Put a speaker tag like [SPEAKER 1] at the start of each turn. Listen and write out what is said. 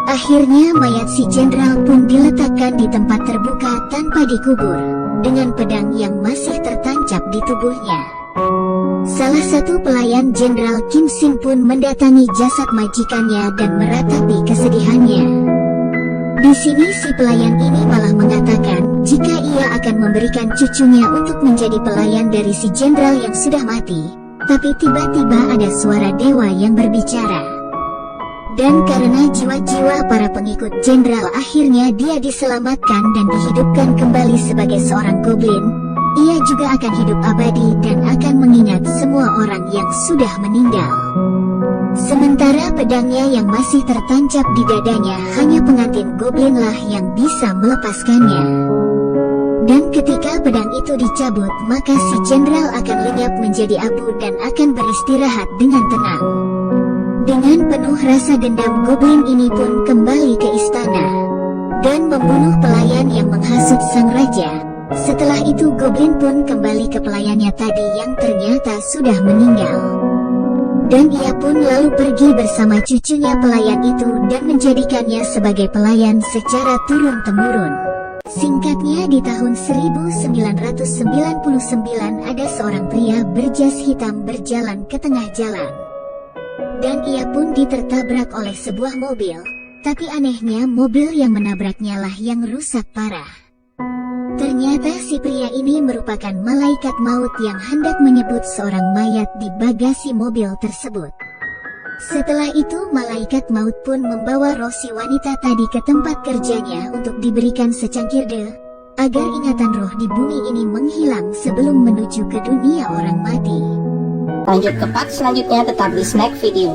[SPEAKER 1] Akhirnya mayat si jenderal pun diletakkan di tempat terbuka tanpa dikubur, dengan pedang yang masih tertancap di tubuhnya. Salah satu pelayan Jenderal Kim Sin pun mendatangi jasad majikannya dan meratapi kesedihannya. Di sini si pelayan ini malah mengatakan jika ia akan memberikan cucunya untuk menjadi pelayan dari si jenderal yang sudah mati. Tapi tiba-tiba ada suara dewa yang berbicara. Dan karena jiwa-jiwa para pengikut jenderal akhirnya dia diselamatkan dan dihidupkan kembali sebagai seorang goblin, ia juga akan hidup abadi dan akan mengingat semua orang yang sudah meninggal. Sementara pedangnya yang masih tertancap di dadanya hanya pengantin goblinlah yang bisa melepaskannya. Dan ketika pedang itu dicabut, maka si jenderal akan lenyap menjadi abu dan akan beristirahat dengan tenang. Dengan penuh rasa dendam, goblin ini pun kembali ke istana dan membunuh pelayan yang menghasut sang raja. Setelah itu goblin pun kembali ke pelayannya tadi yang ternyata sudah meninggal. Dan ia pun lalu pergi bersama cucunya pelayan itu dan menjadikannya sebagai pelayan secara turun-temurun. Singkatnya, di tahun 1999 ada seorang pria berjas hitam berjalan ke tengah jalan. Dan ia pun ditertabrak oleh sebuah mobil, tapi anehnya mobil yang menabraknya lah yang rusak parah. Ternyata si pria ini merupakan malaikat maut yang hendak menyebut seorang mayat di bagasi mobil tersebut. Setelah itu malaikat maut pun membawa roh si wanita tadi ke tempat kerjanya untuk diberikan secangkir de, agar ingatan roh di bumi ini menghilang sebelum menuju ke dunia orang mati.
[SPEAKER 2] Lanjut ke part selanjutnya, tetap di Snack Video.